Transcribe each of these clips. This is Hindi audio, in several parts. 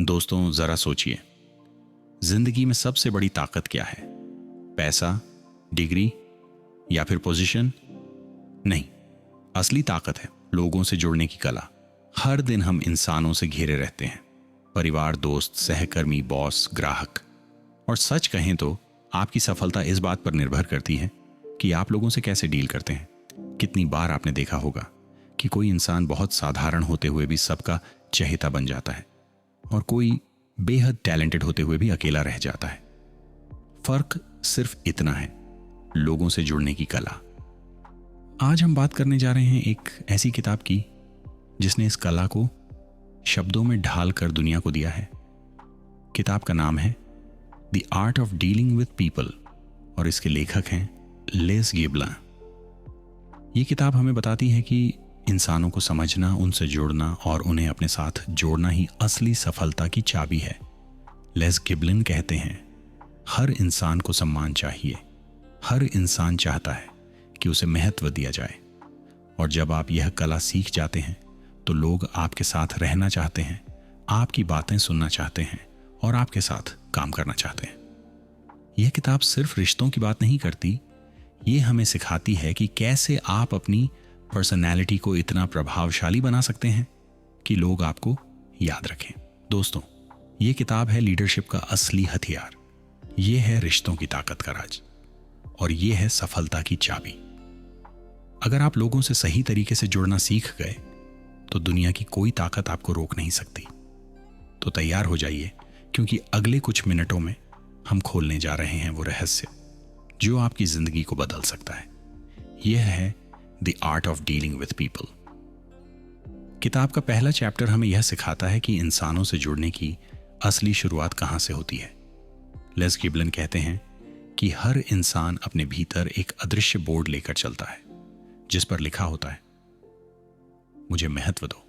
दोस्तों जरा सोचिए, जिंदगी में सबसे बड़ी ताकत क्या है? पैसा, डिग्री या फिर पोजीशन? नहीं, असली ताकत है लोगों से जुड़ने की कला। हर दिन हम इंसानों से घिरे रहते हैं, परिवार, दोस्त, सहकर्मी, बॉस, ग्राहक। और सच कहें तो आपकी सफलता इस बात पर निर्भर करती है कि आप लोगों से कैसे डील करते हैं। कितनी बार आपने देखा होगा कि कोई इंसान बहुत साधारण होते हुए भी सबका चहेता बन जाता है और कोई बेहद टैलेंटेड होते हुए भी अकेला रह जाता है। फर्क सिर्फ इतना है, लोगों से जुड़ने की कला। आज हम बात करने जा रहे हैं एक ऐसी किताब की जिसने इस कला को शब्दों में ढाल कर दुनिया को दिया है। किताब का नाम है the art of dealing with people और इसके लेखक हैं लेस गिबलिन। ये किताब हमें बताती है कि इंसानों को समझना, उनसे जुड़ना और उन्हें अपने साथ जोड़ना ही असली सफलता की चाबी है। लेस गिबलिन कहते हैं, हर इंसान को सम्मान चाहिए। हर इंसान चाहता है कि उसे महत्व दिया जाए। और जब आप यह कला सीख जाते हैं तो लोग आपके साथ रहना चाहते हैं, आपकी बातें सुनना चाहते हैं और आपके साथ काम करना चाहते हैं। यह किताब सिर्फ रिश्तों की बात नहीं करती, ये हमें सिखाती है कि कैसे आप अपनी पर्सनैलिटी को इतना प्रभावशाली बना सकते हैं कि लोग आपको याद रखें। दोस्तों, ये किताब है लीडरशिप का असली हथियार। ये है रिश्तों की ताकत का राज और ये है सफलता की चाबी। अगर आप लोगों से सही तरीके से जुड़ना सीख गए तो दुनिया की कोई ताकत आपको रोक नहीं सकती। तो तैयार हो जाइए, क्योंकि अगले कुछ मिनटों में हम खोलने जा रहे हैं वो रहस्य जो आपकी जिंदगी को बदल सकता है। यह है the art of dealing with people. किताब का पहला चैप्टर हमें यह सिखाता है कि इंसानों से जुड़ने की असली शुरुआत कहां से होती है। लेस गिबलिन कहते हैं कि हर इंसान अपने भीतर एक अदृश्य बोर्ड लेकर चलता है जिस पर लिखा होता है, मुझे महत्व दो।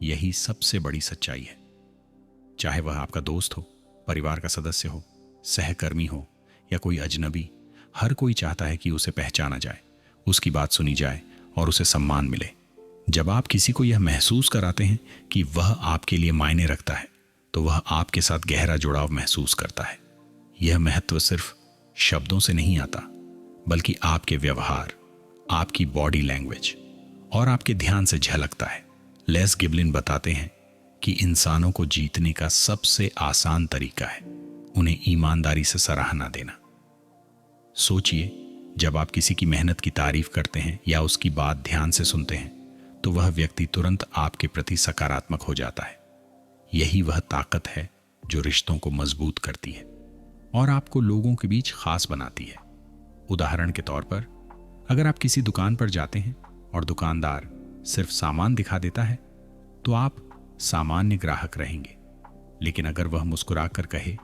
यही सबसे बड़ी सच्चाई है। चाहे वह आपका दोस्त हो, परिवार का सदस्य हो, सहकर्मी हो या कोई अजनबी, हर कोई चाहता है कि उसे पहचाना जाए, उसकी बात सुनी जाए और उसे सम्मान मिले। जब आप किसी को यह महसूस कराते हैं कि वह आपके लिए मायने रखता है तो वह आपके साथ गहरा जुड़ाव महसूस करता है। यह महत्व सिर्फ शब्दों से नहीं आता, बल्कि आपके व्यवहार, आपकी बॉडी लैंग्वेज और आपके ध्यान से झलकता है। लेस गिबलिन बताते हैं कि इंसानों को जीतने का सबसे आसान तरीका है उन्हें ईमानदारी से सराहना देना। सोचिए, जब आप किसी की मेहनत की तारीफ करते हैं या उसकी बात ध्यान से सुनते हैं तो वह व्यक्ति तुरंत आपके प्रति सकारात्मक हो जाता है। यही वह ताकत है जो रिश्तों को मजबूत करती है और आपको लोगों के बीच खास बनाती है। उदाहरण के तौर पर, अगर आप किसी दुकान पर जाते हैं और दुकानदार सिर्फ सामान दिखा देता है तो आप सामान्य ग्राहक रहेंगे। लेकिन अगर वह मुस्कुराकर कहे,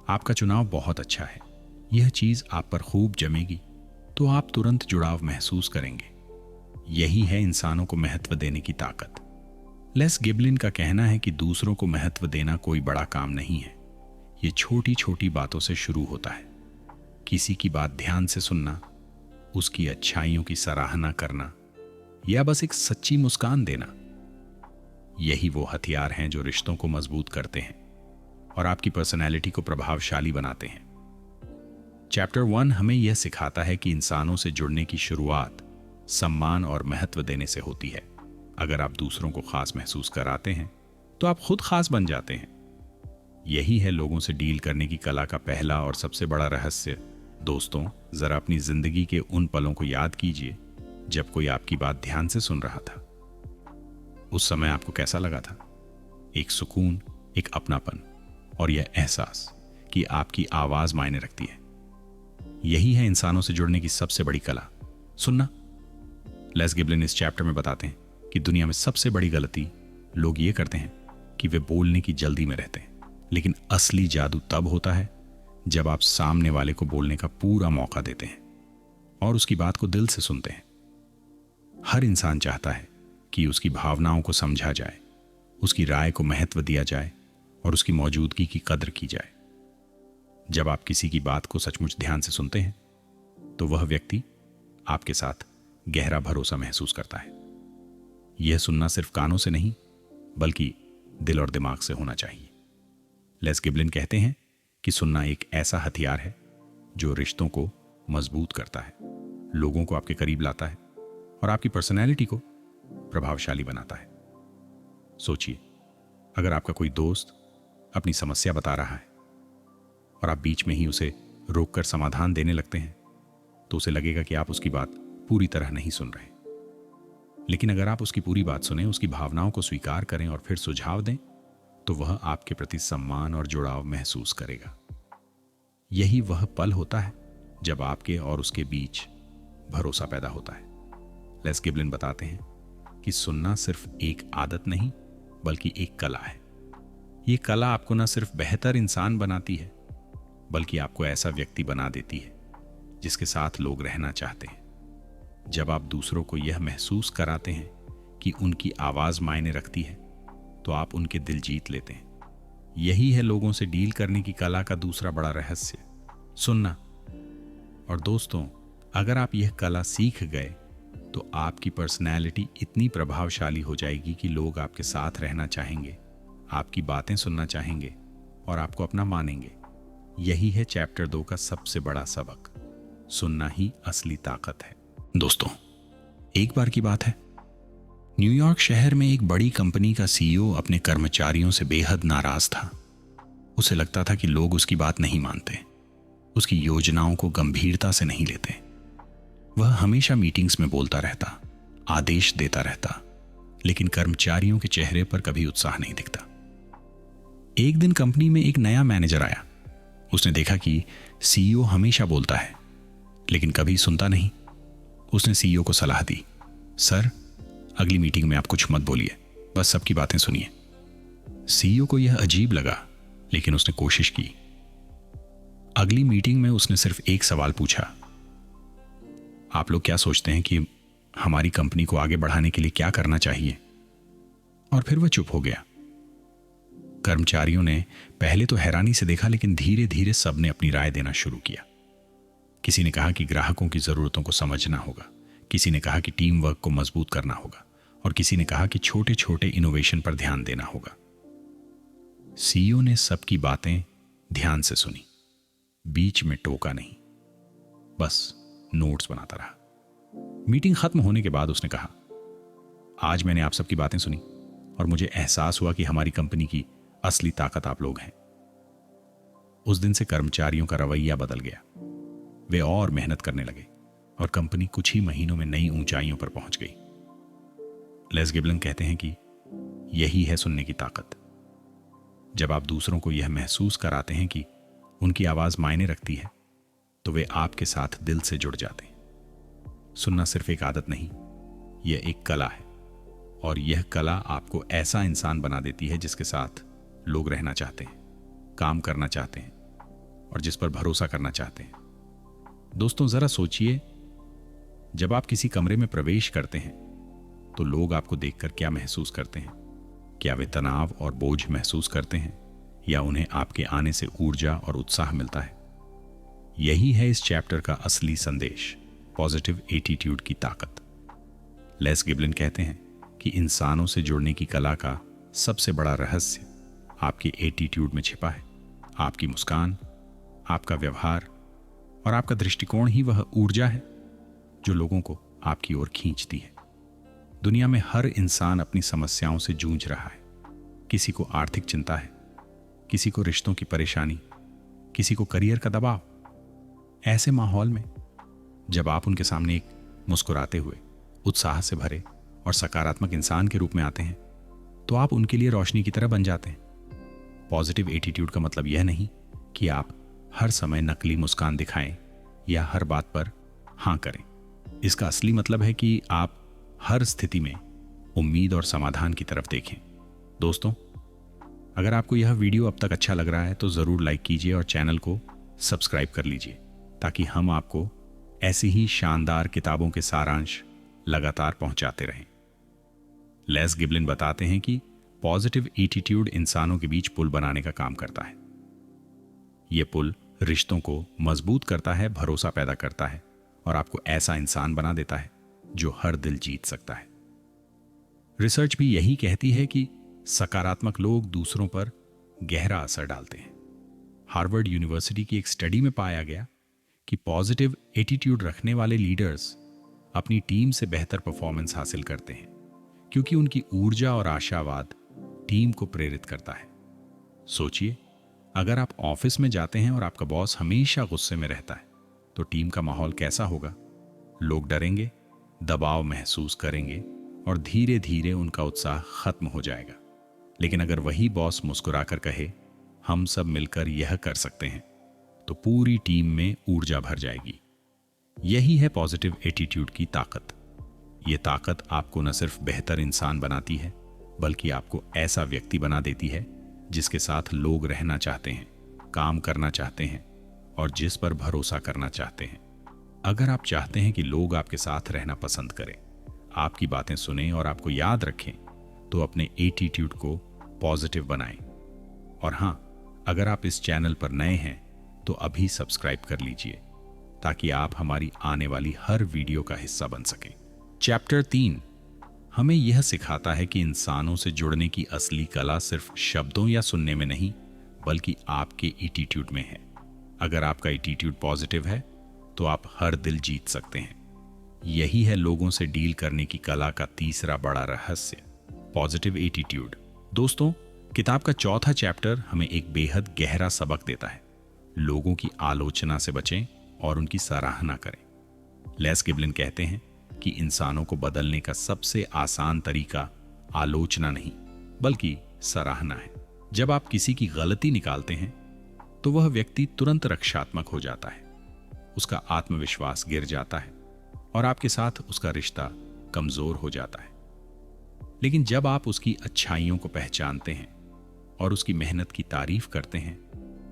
आपका चुनाव बहुत अच्छा है, यह चीज आप पर खूब जमेगी, तो आप तुरंत जुड़ाव महसूस करेंगे। यही है इंसानों को महत्व देने की ताकत। लेस गिबलिन का कहना है कि दूसरों को महत्व देना कोई बड़ा काम नहीं है। ये छोटी छोटी बातों से शुरू होता है। किसी की बात ध्यान से सुनना, उसकी अच्छाइयों की सराहना करना या बस एक सच्ची मुस्कान देना। यही वो हथियार हैं जो रिश्तों को मजबूत करते हैं और आपकी पर्सनैलिटी को प्रभावशाली बनाते हैं। चैप्टर 1 हमें यह सिखाता है कि इंसानों से जुड़ने की शुरुआत सम्मान और महत्व देने से होती है। अगर आप दूसरों को खास महसूस कराते हैं तो आप खुद खास बन जाते हैं। यही है लोगों से डील करने की कला का पहला और सबसे बड़ा रहस्य। दोस्तों, जरा अपनी जिंदगी के उन पलों को याद कीजिए जब कोई आपकी बात ध्यान से सुन रहा था। उस समय आपको कैसा लगा था? एक सुकून, एक अपनापन और यह एहसास कि आपकी आवाज मायने रखती है। यही है इंसानों से जुड़ने की सबसे बड़ी कला, सुनना। लेस गिबलिन इस चैप्टर में बताते हैं कि दुनिया में सबसे बड़ी गलती लोग ये करते हैं कि वे बोलने की जल्दी में रहते हैं। लेकिन असली जादू तब होता है जब आप सामने वाले को बोलने का पूरा मौका देते हैं और उसकी बात को दिल से सुनते हैं। हर इंसान चाहता है कि उसकी भावनाओं को समझा जाए, उसकी राय को महत्व दिया जाए और उसकी मौजूदगी की कद्र की जाए। जब आप किसी की बात को सचमुच ध्यान से सुनते हैं तो वह व्यक्ति आपके साथ गहरा भरोसा महसूस करता है। यह सुनना सिर्फ कानों से नहीं, बल्कि दिल और दिमाग से होना चाहिए। लेस गिबलिन कहते हैं कि सुनना एक ऐसा हथियार है जो रिश्तों को मजबूत करता है, लोगों को आपके करीब लाता है और आपकी पर्सनैलिटी को प्रभावशाली बनाता है। सोचिए, अगर आपका कोई दोस्त अपनी समस्या बता रहा है और आप बीच में ही उसे रोककर समाधान देने लगते हैं, तो उसे लगेगा कि आप उसकी बात पूरी तरह नहीं सुन रहे। लेकिन अगर आप उसकी पूरी बात सुने, उसकी भावनाओं को स्वीकार करें और फिर सुझाव दें, तो वह आपके प्रति सम्मान और जुड़ाव महसूस करेगा। यही वह पल होता है जब आपके और उसके बीच भरोसा पैदा होता है। लेस गिबलिन बताते हैं कि सुनना सिर्फ एक आदत नहीं, बल्कि एक कला है। ये कला आपको न सिर्फ बेहतर इंसान बनाती है, बल्कि आपको ऐसा व्यक्ति बना देती है जिसके साथ लोग रहना चाहते हैं। जब आप दूसरों को यह महसूस कराते हैं कि उनकी आवाज मायने रखती है, तो आप उनके दिल जीत लेते हैं। यही है लोगों से डील करने की कला का दूसरा बड़ा रहस्य, सुनना। और दोस्तों, अगर आप यह कला सीख गए तो आपकी पर्सनैलिटी इतनी प्रभावशाली हो जाएगी कि लोग आपके साथ रहना चाहेंगे, आपकी बातें सुनना चाहेंगे और आपको अपना मानेंगे। यही है चैप्टर 2 का सबसे बड़ा सबक, सुनना ही असली ताकत है। दोस्तों, एक बार की बात है, न्यूयॉर्क शहर में एक बड़ी कंपनी का सीईओ अपने कर्मचारियों से बेहद नाराज था। उसे लगता था कि लोग उसकी बात नहीं मानते, उसकी योजनाओं को गंभीरता से नहीं लेते। वह हमेशा मीटिंग्स में बोलता रहता, आदेश देता रहता, लेकिन कर्मचारियों के चेहरे पर कभी उत्साह नहीं दिखता। एक दिन कंपनी में एक नया मैनेजर आया। उसने देखा कि सीईओ हमेशा बोलता है लेकिन कभी सुनता नहीं। उसने सीईओ को सलाह दी, सर, अगली मीटिंग में आप कुछ मत बोलिए, बस सबकी बातें सुनिए। सीईओ को यह अजीब लगा, लेकिन उसने कोशिश की। अगली मीटिंग में उसने सिर्फ एक सवाल पूछा, आप लोग क्या सोचते हैं कि हमारी कंपनी को आगे बढ़ाने के लिए क्या करना चाहिए? और फिर वह चुप हो गया। कर्मचारियों ने पहले तो हैरानी से देखा, लेकिन धीरे धीरे सबने अपनी राय देना शुरू किया। किसी ने कहा कि ग्राहकों की जरूरतों को समझना होगा, किसी ने कहा कि टीम वर्क को मजबूत करना होगा और किसी ने कहा कि छोटे छोटे इनोवेशन पर ध्यान देना होगा। सीईओ ने सबकी बातें ध्यान से सुनी, बीच में टोका नहीं, बस नोट्स बनाता रहा। मीटिंग खत्म होने के बाद उसने कहा, आज मैंने आप सबकी बातें सुनी और मुझे एहसास हुआ कि हमारी कंपनी की असली ताकत आप लोग हैं। उस दिन से कर्मचारियों का रवैया बदल गया। वे और मेहनत करने लगे और कंपनी कुछ ही महीनों में नई ऊंचाइयों पर पहुंच गई। लेस गिबलिन कहते हैं कि यही है सुनने की ताकत। जब आप दूसरों को यह महसूस कराते हैं कि उनकी आवाज मायने रखती है, तो वे आपके साथ दिल से जुड़ जाते हैं। सुनना सिर्फ एक आदत नहीं, यह एक कला है और यह कला आपको ऐसा इंसान बना देती है जिसके साथ लोग रहना चाहते हैं, काम करना चाहते हैं और जिस पर भरोसा करना चाहते हैं। दोस्तों, जरा सोचिए, जब आप किसी कमरे में प्रवेश करते हैं तो लोग आपको देखकर क्या महसूस करते हैं? क्या वे तनाव और बोझ महसूस करते हैं या उन्हें आपके आने से ऊर्जा और उत्साह मिलता है? यही है इस चैप्टर का असली संदेश, पॉजिटिव एटीट्यूड की ताकत। लेस गिबलिन कहते हैं कि इंसानों से जुड़ने की कला का सबसे बड़ा रहस्य आपके एटीट्यूड में छिपा है। आपकी मुस्कान, आपका व्यवहार और आपका दृष्टिकोण ही वह ऊर्जा है जो लोगों को आपकी ओर खींचती है। दुनिया में हर इंसान अपनी समस्याओं से जूझ रहा है। किसी को आर्थिक चिंता है, किसी को रिश्तों की परेशानी, किसी को करियर का दबाव। ऐसे माहौल में जब आप उनके सामने एक मुस्कुराते हुए, उत्साह से भरे और सकारात्मक इंसान के रूप में आते हैं, तो आप उनके लिए रोशनी की तरह बन जाते हैं। पॉजिटिव एटीट्यूड का मतलब यह नहीं कि आप हर समय नकली मुस्कान दिखाएं या हर बात पर हां करें। इसका असली मतलब है कि आप हर स्थिति में उम्मीद और समाधान की तरफ देखें। दोस्तों, अगर आपको यह वीडियो अब तक अच्छा लग रहा है तो जरूर लाइक कीजिए और चैनल को सब्सक्राइब कर लीजिए, ताकि हम आपको ऐसी ही शानदार किताबों के सारांश लगातार पहुंचाते रहें। लेस गिबलिन बताते हैं कि पॉजिटिव एटीट्यूड इंसानों के बीच पुल बनाने का काम करता है। यह पुल रिश्तों को मजबूत करता है, भरोसा पैदा करता है और आपको ऐसा इंसान बना देता है जो हर दिल जीत सकता है। रिसर्च भी यही कहती है कि सकारात्मक लोग दूसरों पर गहरा असर डालते हैं। हार्वर्ड यूनिवर्सिटी की एक स्टडी में पाया गया कि पॉजिटिव एटीट्यूड रखने वाले लीडर्स अपनी टीम से बेहतर परफॉर्मेंस हासिल करते हैं, क्योंकि उनकी ऊर्जा और आशावाद टीम को प्रेरित करता है। सोचिए, अगर आप ऑफिस में जाते हैं और आपका बॉस हमेशा गुस्से में रहता है, तो टीम का माहौल कैसा होगा? लोग डरेंगे, दबाव महसूस करेंगे और धीरे धीरे उनका उत्साह खत्म हो जाएगा। लेकिन अगर वही बॉस मुस्कुराकर कहे, हम सब मिलकर यह कर सकते हैं, तो पूरी टीम में ऊर्जा भर जाएगी। यही है पॉजिटिव एटीट्यूड की ताकत। यह ताकत आपको न सिर्फ बेहतर इंसान बनाती है, बल्कि आपको ऐसा व्यक्ति बना देती है जिसके साथ लोग रहना चाहते हैं, काम करना चाहते हैं और जिस पर भरोसा करना चाहते हैं। अगर आप चाहते हैं कि लोग आपके साथ रहना पसंद करें, आपकी बातें सुनें और आपको याद रखें, तो अपने एटीट्यूड को पॉजिटिव बनाएं। और हाँ, अगर आप इस चैनल पर नए हैं तो अभी सब्सक्राइब कर लीजिए, ताकि आप हमारी आने वाली हर वीडियो का हिस्सा बन सकें। चैप्टर 3 हमें यह सिखाता है कि इंसानों से जुड़ने की असली कला सिर्फ शब्दों या सुनने में नहीं, बल्कि आपके एटीट्यूड में है। अगर आपका एटीट्यूड पॉजिटिव है तो आप हर दिल जीत सकते हैं। यही है लोगों से डील करने की कला का तीसरा बड़ा रहस्य, पॉजिटिव एटीट्यूड। दोस्तों, किताब का चौथा चैप्टर हमें एक बेहद गहरा सबक देता है। लोगों की आलोचना से बचें और उनकी सराहना करें। लेस गिबलिन कहते हैं कि इंसानों को बदलने का सबसे आसान तरीका आलोचना नहीं, बल्कि सराहना है। जब आप किसी की गलती निकालते हैं तो वह व्यक्ति तुरंत रक्षात्मक हो जाता है, उसका आत्मविश्वास गिर जाता है और आपके साथ उसका रिश्ता कमजोर हो जाता है। लेकिन जब आप उसकी अच्छाइयों को पहचानते हैं और उसकी मेहनत की तारीफ करते हैं,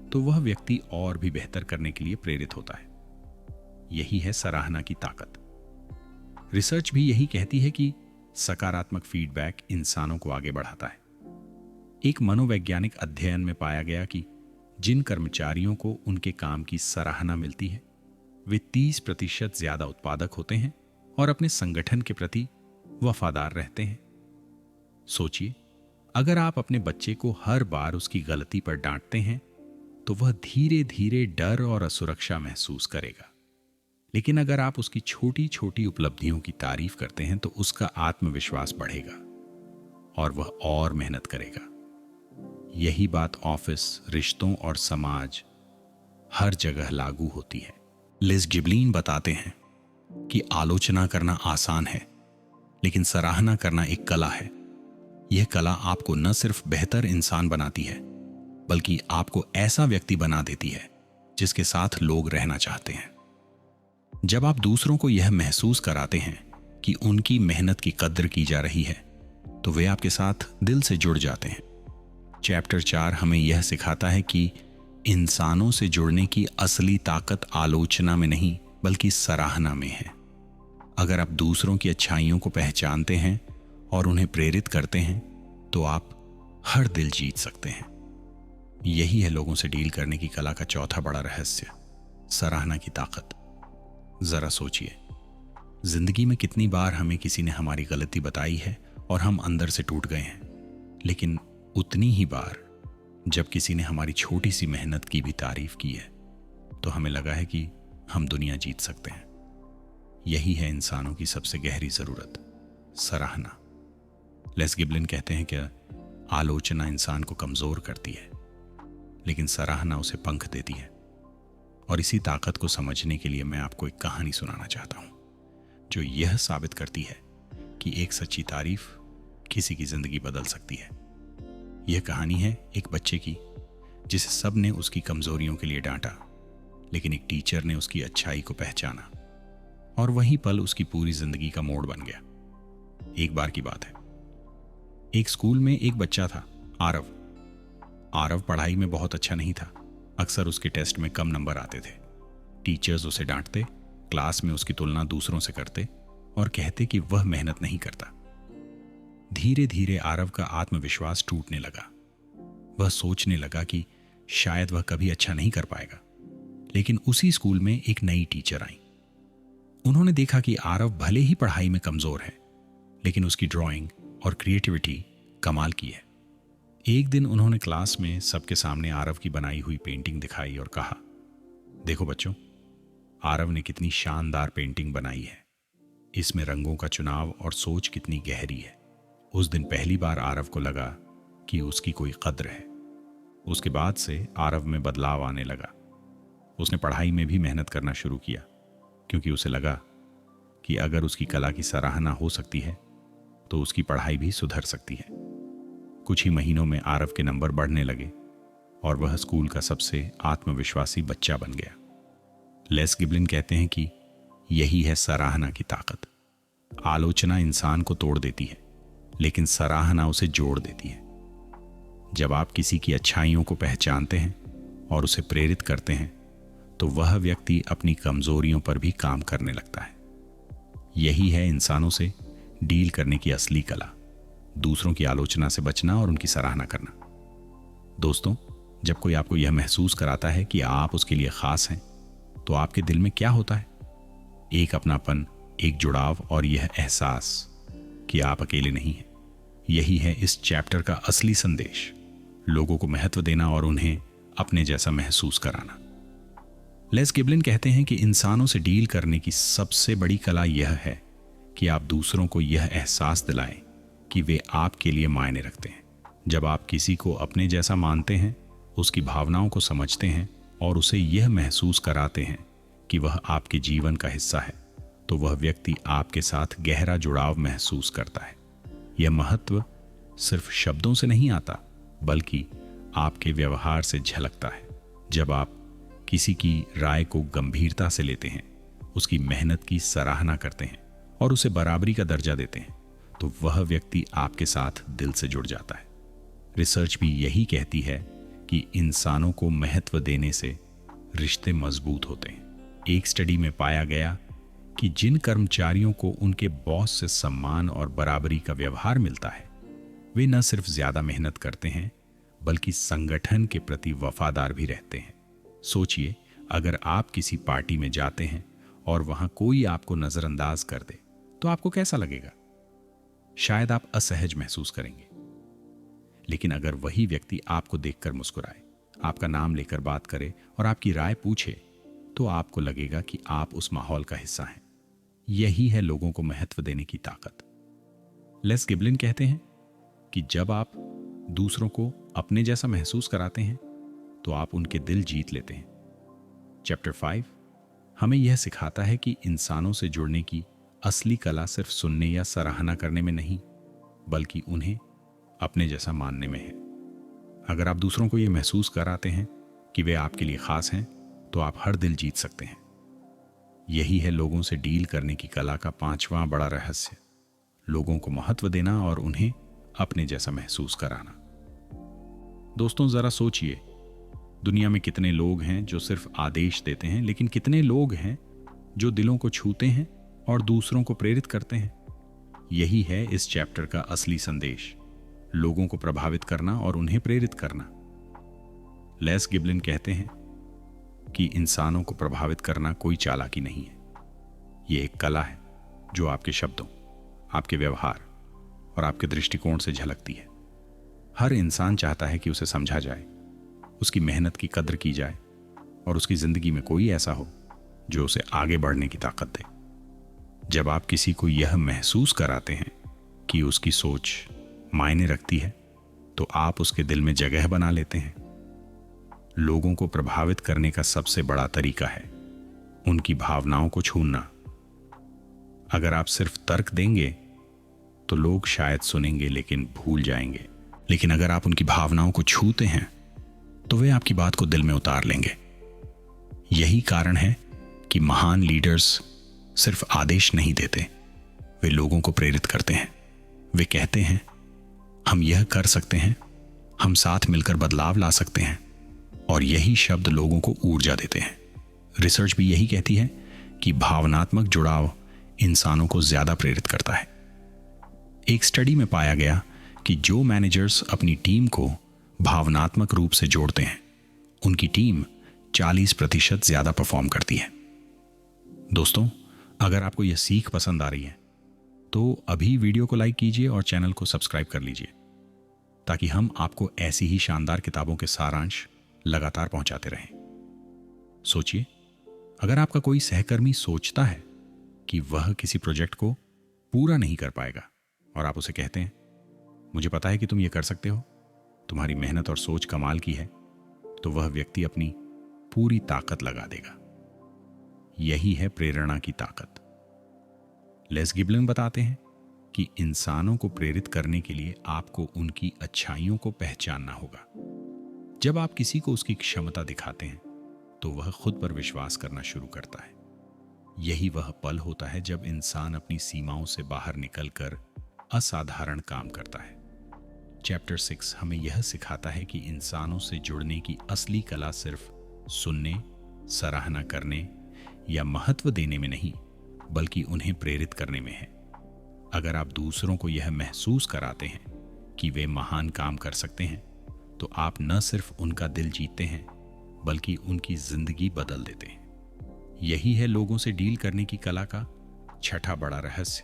तो वह व्यक्ति और भी बेहतर करने के लिए प्रेरित होता है। यही है सराहना की ताकत। रिसर्च भी यही कहती है कि सकारात्मक फीडबैक इंसानों को आगे बढ़ाता है। एक मनोवैज्ञानिक अध्ययन में पाया गया कि जिन कर्मचारियों को उनके काम की सराहना मिलती है, वे 30% ज्यादा उत्पादक होते हैं और अपने संगठन के प्रति वफादार रहते हैं। सोचिए, अगर आप अपने बच्चे को हर बार उसकी गलती पर डांटते हैं, तो वह धीरे धीरे डर और असुरक्षा महसूस करेगा। लेकिन अगर आप उसकी छोटी छोटी उपलब्धियों की तारीफ करते हैं, तो उसका आत्मविश्वास बढ़ेगा और वह और मेहनत करेगा। यही बात ऑफिस, रिश्तों और समाज हर जगह लागू होती है। लेस गिबलिन बताते हैं कि आलोचना करना आसान है, लेकिन सराहना करना एक कला है। यह कला आपको न सिर्फ बेहतर इंसान बनाती है, बल्कि आपको ऐसा व्यक्ति बना देती है जिसके साथ लोग रहना चाहते हैं। जब आप दूसरों को यह महसूस कराते हैं कि उनकी मेहनत की कद्र की जा रही है, तो वे आपके साथ दिल से जुड़ जाते हैं। चैप्टर 4 हमें यह सिखाता है कि इंसानों से जुड़ने की असली ताकत आलोचना में नहीं, बल्कि सराहना में है। अगर आप दूसरों की अच्छाइयों को पहचानते हैं और उन्हें प्रेरित करते हैं, तो आप हर दिल जीत सकते हैं। यही है लोगों से डील करने की कला का चौथा बड़ा रहस्य, सराहना की ताकत। जरा सोचिए, जिंदगी में कितनी बार हमें किसी ने हमारी गलती बताई है और हम अंदर से टूट गए हैं, लेकिन उतनी ही बार जब किसी ने हमारी छोटी सी मेहनत की भी तारीफ की है, तो हमें लगा है कि हम दुनिया जीत सकते हैं। यही है इंसानों की सबसे गहरी जरूरत, सराहना। लेस गिबलिन कहते हैं कि आलोचना इंसान को कमजोर करती है, लेकिन सराहना उसे पंख देती है। और इसी ताकत को समझने के लिए मैं आपको एक कहानी सुनाना चाहता हूं, जो यह साबित करती है कि एक सच्ची तारीफ किसी की जिंदगी बदल सकती है। यह कहानी है एक बच्चे की, जिसे सब ने उसकी कमजोरियों के लिए डांटा, लेकिन एक टीचर ने उसकी अच्छाई को पहचाना और वही पल उसकी पूरी जिंदगी का मोड़ बन गया। एक बार की बात है, एक स्कूल में एक बच्चा था, आरव। आरव पढ़ाई में बहुत अच्छा नहीं था। अक्सर उसके टेस्ट में कम नंबर आते थे। टीचर्स उसे डांटते, क्लास में उसकी तुलना दूसरों से करते और कहते कि वह मेहनत नहीं करता। धीरे धीरे आरव का आत्मविश्वास टूटने लगा। वह सोचने लगा कि शायद वह कभी अच्छा नहीं कर पाएगा। लेकिन उसी स्कूल में एक नई टीचर आई। उन्होंने देखा कि आरव भले ही पढ़ाई में कमजोर है, लेकिन उसकी ड्राइंग और क्रिएटिविटी कमाल की है। एक दिन उन्होंने क्लास में सबके सामने आरव की बनाई हुई पेंटिंग दिखाई और कहा, देखो बच्चों, आरव ने कितनी शानदार पेंटिंग बनाई है। इसमें रंगों का चुनाव और सोच कितनी गहरी है। उस दिन पहली बार आरव को लगा कि उसकी कोई कद्र है। उसके बाद से आरव में बदलाव आने लगा। उसने पढ़ाई में भी मेहनत करना शुरू किया, क्योंकि उसे लगा कि अगर उसकी कला की सराहना हो सकती है तो उसकी पढ़ाई भी सुधर सकती है। कुछ ही महीनों में आरव के नंबर बढ़ने लगे और वह स्कूल का सबसे आत्मविश्वासी बच्चा बन गया। लेस गिबलिन कहते हैं कि यही है सराहना की ताकत। आलोचना इंसान को तोड़ देती है, लेकिन सराहना उसे जोड़ देती है। जब आप किसी की अच्छाइयों को पहचानते हैं और उसे प्रेरित करते हैं, तो वह व्यक्ति अपनी कमजोरियों पर भी काम करने लगता है। यही है इंसानों से डील करने की असली कला, दूसरों की आलोचना से बचना और उनकी सराहना करना। दोस्तों, जब कोई आपको यह महसूस कराता है कि आप उसके लिए खास हैं, तो आपके दिल में क्या होता है? एक अपनापन, एक जुड़ाव और यह एहसास कि आप अकेले नहीं हैं। यही है इस चैप्टर का असली संदेश, लोगों को महत्व देना और उन्हें अपने जैसा महसूस कराना। लेस गिबलिन कहते हैं कि इंसानों से डील करने की सबसे बड़ी कला यह है कि आप दूसरों को यह एहसास दिलाएं कि वे आपके लिए मायने रखते हैं। जब आप किसी को अपने जैसा मानते हैं, उसकी भावनाओं को समझते हैं और उसे यह महसूस कराते हैं कि वह आपके जीवन का हिस्सा है, तो वह व्यक्ति आपके साथ गहरा जुड़ाव महसूस करता है। यह महत्व सिर्फ शब्दों से नहीं आता, बल्कि आपके व्यवहार से झलकता है। जब आप किसी की राय को गंभीरता से लेते हैं, उसकी मेहनत की सराहना करते हैं और उसे बराबरी का दर्जा देते हैं, तो वह व्यक्ति आपके साथ दिल से जुड़ जाता है। रिसर्च भी यही कहती है कि इंसानों को महत्व देने से रिश्ते मजबूत होते हैं। एक स्टडी में पाया गया कि जिन कर्मचारियों को उनके बॉस से सम्मान और बराबरी का व्यवहार मिलता है, वे न सिर्फ ज्यादा मेहनत करते हैं, बल्कि संगठन के प्रति वफादार भी रहते हैं। सोचिए, अगर आप किसी पार्टी में जाते हैं और वहां कोई आपको नजरअंदाज कर दे, तो आपको कैसा लगेगा? शायद आप असहज महसूस करेंगे। लेकिन अगर वही व्यक्ति आपको देखकर मुस्कुराए, आपका नाम लेकर बात करे और आपकी राय पूछे, तो आपको लगेगा कि आप उस माहौल का हिस्सा हैं। यही है लोगों को महत्व देने की ताकत। लेस गिबलिन कहते हैं कि जब आप दूसरों को अपने जैसा महसूस कराते हैं, तो आप उनके दिल जीत लेते हैं। चैप्टर 5 हमें यह सिखाता है कि इंसानों से जुड़ने की असली कला सिर्फ सुनने या सराहना करने में नहीं, बल्कि उन्हें अपने जैसा मानने में है। अगर आप दूसरों को यह महसूस कराते हैं कि वे आपके लिए खास हैं, तो आप हर दिल जीत सकते हैं। यही है लोगों से डील करने की कला का 5वां बड़ा रहस्य, लोगों को महत्व देना और उन्हें अपने जैसा महसूस कराना। दोस्तों, जरा सोचिए, दुनिया में कितने लोग हैं जो सिर्फ आदेश देते हैं, लेकिन कितने लोग हैं जो दिलों को छूते हैं और दूसरों को प्रेरित करते हैं। यही है इस चैप्टर का असली संदेश, लोगों को प्रभावित करना और उन्हें प्रेरित करना। लेस गिबलिन कहते हैं कि इंसानों को प्रभावित करना कोई चालाकी नहीं है, यह एक कला है जो आपके शब्दों, आपके व्यवहार और आपके दृष्टिकोण से झलकती है। हर इंसान चाहता है कि उसे समझा जाए, उसकी मेहनत की कद्र की जाए और उसकी जिंदगी में कोई ऐसा हो जो उसे आगे बढ़ने की ताकत दे। जब आप किसी को यह महसूस कराते हैं कि उसकी सोच मायने रखती है, तो आप उसके दिल में जगह बना लेते हैं। लोगों को प्रभावित करने का सबसे बड़ा तरीका है उनकी भावनाओं को छूना। अगर आप सिर्फ तर्क देंगे तो लोग शायद सुनेंगे लेकिन भूल जाएंगे, लेकिन अगर आप उनकी भावनाओं को छूते हैं तो वे आपकी बात को दिल में उतार लेंगे। यही कारण है कि महान लीडर्स सिर्फ आदेश नहीं देते, वे लोगों को प्रेरित करते हैं। वे कहते हैं, हम यह कर सकते हैं, हम साथ मिलकर बदलाव ला सकते हैं, और यही शब्द लोगों को ऊर्जा देते हैं। रिसर्च भी यही कहती है कि भावनात्मक जुड़ाव इंसानों को ज्यादा प्रेरित करता है। एक स्टडी में पाया गया कि जो मैनेजर्स अपनी टीम को भावनात्मक रूप से जोड़ते हैं, उनकी टीम 40% ज्यादा परफॉर्म करती है। दोस्तों, अगर आपको यह सीख पसंद आ रही है तो अभी वीडियो को लाइक कीजिए और चैनल को सब्सक्राइब कर लीजिए, ताकि हम आपको ऐसी ही शानदार किताबों के सारांश लगातार पहुंचाते रहें। सोचिए, अगर आपका कोई सहकर्मी सोचता है कि वह किसी प्रोजेक्ट को पूरा नहीं कर पाएगा और आप उसे कहते हैं, मुझे पता है कि तुम ये कर सकते हो, तुम्हारी मेहनत और सोच कमाल की है, तो वह व्यक्ति अपनी पूरी ताकत लगा देगा। यही है प्रेरणा की ताकत। लेस गिबलिन बताते हैं कि इंसानों को प्रेरित करने के लिए आपको उनकी अच्छाइयों को पहचानना होगा। जब आप किसी को उसकी क्षमता दिखाते हैं तो वह खुद पर विश्वास करना शुरू करता है। यही वह पल होता है जब इंसान अपनी सीमाओं से बाहर निकलकर असाधारण काम करता है। चैप्टर 6 हमें यह सिखाता है कि इंसानों से जुड़ने की असली कला सिर्फ सुनने, सराहना करने या महत्व देने में नहीं, बल्कि उन्हें प्रेरित करने में है। अगर आप दूसरों को यह महसूस कराते हैं कि वे महान काम कर सकते हैं, तो आप न सिर्फ उनका दिल जीतते हैं, बल्कि उनकी जिंदगी बदल देते हैं। यही है लोगों से डील करने की कला का छठा बड़ा रहस्य,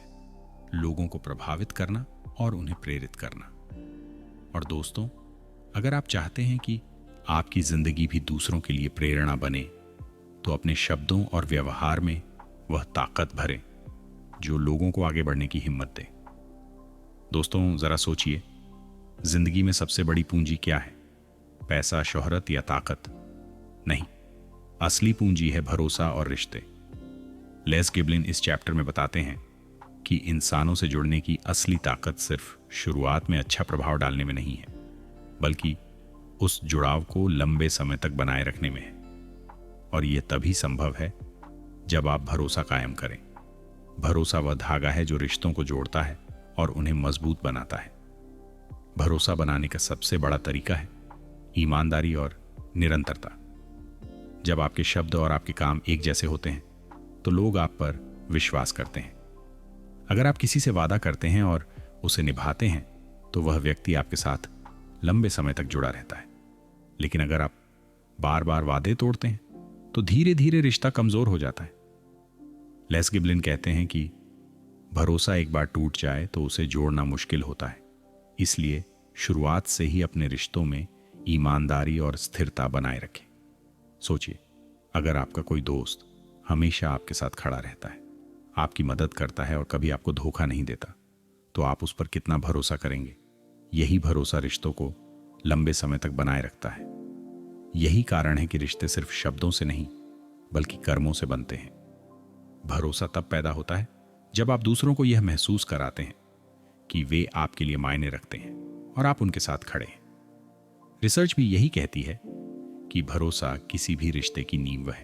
लोगों को प्रभावित करना और उन्हें प्रेरित करना। और दोस्तों, अगर आप चाहते हैं कि आपकी जिंदगी भी दूसरों के लिए प्रेरणा बने, तो अपने शब्दों और व्यवहार में वह ताकत भरें जो लोगों को आगे बढ़ने की हिम्मत दे। दोस्तों, जरा सोचिए, जिंदगी में सबसे बड़ी पूंजी क्या है? पैसा, शोहरत या ताकत? नहीं, असली पूंजी है भरोसा और रिश्ते। लेस गिबलिन इस चैप्टर में बताते हैं कि इंसानों से जुड़ने की असली ताकत सिर्फ शुरुआत में अच्छा प्रभाव डालने में नहीं है, बल्कि उस जुड़ाव को लंबे समय तक बनाए रखने में है। और यह तभी संभव है जब आप भरोसा कायम करें। भरोसा वह धागा है जो रिश्तों को जोड़ता है और उन्हें मजबूत बनाता है। भरोसा बनाने का सबसे बड़ा तरीका है ईमानदारी और निरंतरता। जब आपके शब्द और आपके काम एक जैसे होते हैं, तो लोग आप पर विश्वास करते हैं। अगर आप किसी से वादा करते हैं और उसे निभाते हैं, तो वह व्यक्ति आपके साथ लंबे समय तक जुड़ा रहता है। लेकिन अगर आप बार बार वादे तोड़ते हैं, तो धीरे धीरे रिश्ता कमजोर हो जाता है। लेस गिबलिन कहते हैं कि भरोसा एक बार टूट जाए तो उसे जोड़ना मुश्किल होता है। इसलिए शुरुआत से ही अपने रिश्तों में ईमानदारी और स्थिरता बनाए रखें। सोचिए, अगर आपका कोई दोस्त हमेशा आपके साथ खड़ा रहता है, आपकी मदद करता है और कभी आपको धोखा नहीं देता, तो आप उस पर कितना भरोसा करेंगे? यही भरोसा रिश्तों को लंबे समय तक बनाए रखता है। यही कारण है कि रिश्ते सिर्फ शब्दों से नहीं, बल्कि कर्मों से बनते हैं। भरोसा तब पैदा होता है जब आप दूसरों को यह महसूस कराते हैं कि वे आपके लिए मायने रखते हैं और आप उनके साथ खड़े हैं। रिसर्च भी यही कहती है कि भरोसा किसी भी रिश्ते की नींव है।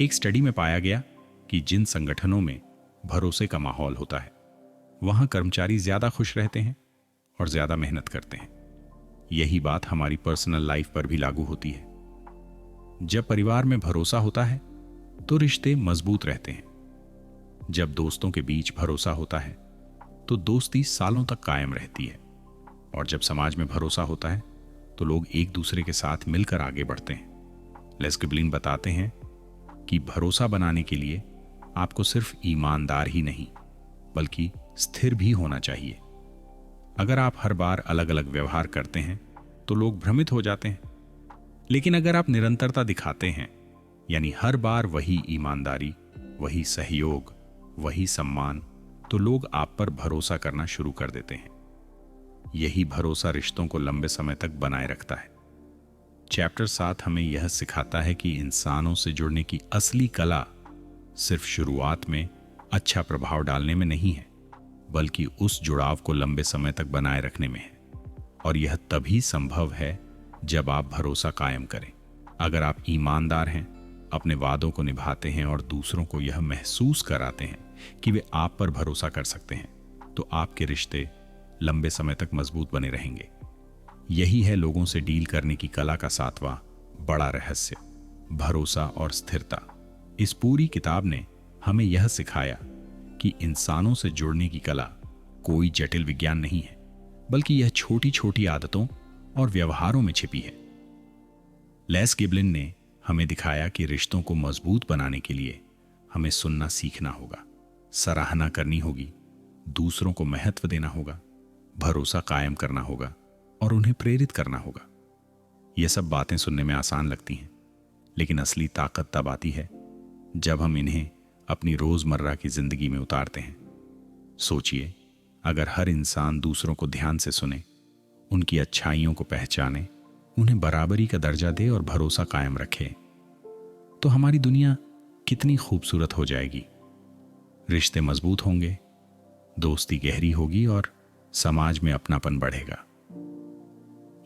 एक स्टडी में पाया गया कि जिन संगठनों में भरोसे का माहौल होता है, वहां कर्मचारी ज्यादा खुश रहते हैं और ज्यादा मेहनत करते हैं। यही बात हमारी पर्सनल लाइफ पर भी लागू होती है। जब परिवार में भरोसा होता है, तो रिश्ते मजबूत रहते हैं। जब दोस्तों के बीच भरोसा होता है, तो दोस्ती सालों तक कायम रहती है। और जब समाज में भरोसा होता है, तो लोग एक दूसरे के साथ मिलकर आगे बढ़ते हैं। लेस गिबलिन बताते हैं कि भरोसा बनाने के लिए आपको सिर्फ ईमानदार ही नहीं, बल्कि स्थिर भी होना चाहिए। अगर आप हर बार अलग अलग व्यवहार करते हैं, तो लोग भ्रमित हो जाते हैं। लेकिन अगर आप निरंतरता दिखाते हैं, यानी हर बार वही ईमानदारी, वही सहयोग, वही सम्मान, तो लोग आप पर भरोसा करना शुरू कर देते हैं। यही भरोसा रिश्तों को लंबे समय तक बनाए रखता है। चैप्टर 7 हमें यह सिखाता है कि इंसानों से जुड़ने की असली कला सिर्फ शुरुआत में अच्छा प्रभाव डालने में नहीं है, बल्कि उस जुड़ाव को लंबे समय तक बनाए रखने में है। और यह तभी संभव है जब आप भरोसा कायम करें। अगर आप ईमानदार हैं, अपने वादों को निभाते हैं और दूसरों को यह महसूस कराते हैं कि वे आप पर भरोसा कर सकते हैं, तो आपके रिश्ते लंबे समय तक मजबूत बने रहेंगे। यही है लोगों से डील करने की कला का 7वां बड़ा रहस्य, भरोसा और स्थिरता। इस पूरी किताब ने हमें यह सिखाया कि इंसानों से जुड़ने की कला कोई जटिल विज्ञान नहीं है, बल्कि यह छोटी छोटी आदतों और व्यवहारों में छिपी है। लेस गिबलिन ने हमें दिखाया कि रिश्तों को मजबूत बनाने के लिए हमें सुनना सीखना होगा, सराहना करनी होगी, दूसरों को महत्व देना होगा, भरोसा कायम करना होगा और उन्हें प्रेरित करना होगा। यह सब बातें सुनने में आसान लगती हैं, लेकिन असली ताकत तब आती है जब हम इन्हें अपनी रोजमर्रा की जिंदगी में उतारते हैं। सोचिए, अगर हर इंसान दूसरों को ध्यान से सुने, उनकी अच्छाइयों को पहचाने, उन्हें बराबरी का दर्जा दे और भरोसा कायम रखे, तो हमारी दुनिया कितनी खूबसूरत हो जाएगी। रिश्ते मजबूत होंगे, दोस्ती गहरी होगी और समाज में अपनापन बढ़ेगा।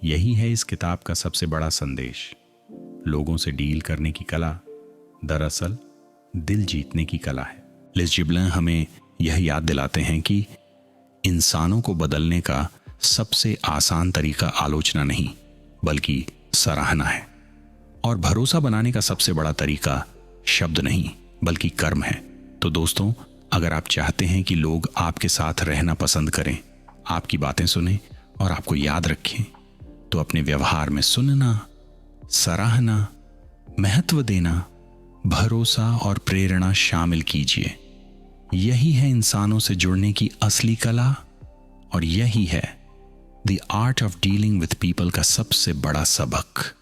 यही है इस किताब का सबसे बड़ा संदेश। लोगों से डील करने की कला दरअसल दिल जीतने की कला है। लिज जिबलिन हमें यह याद दिलाते हैं कि इंसानों को बदलने का सबसे आसान तरीका आलोचना नहीं, बल्कि सराहना है। और भरोसा बनाने का सबसे बड़ा तरीका शब्द नहीं, बल्कि कर्म है। तो दोस्तों, अगर आप चाहते हैं कि लोग आपके साथ रहना पसंद करें, आपकी बातें सुनें और आपको याद रखें, तो अपने व्यवहार में सुनना, सराहना, महत्व देना, भरोसा और प्रेरणा शामिल कीजिए। यही है इंसानों से जुड़ने की असली कला, और यही है the art of dealing with people का सबसे बड़ा सबक।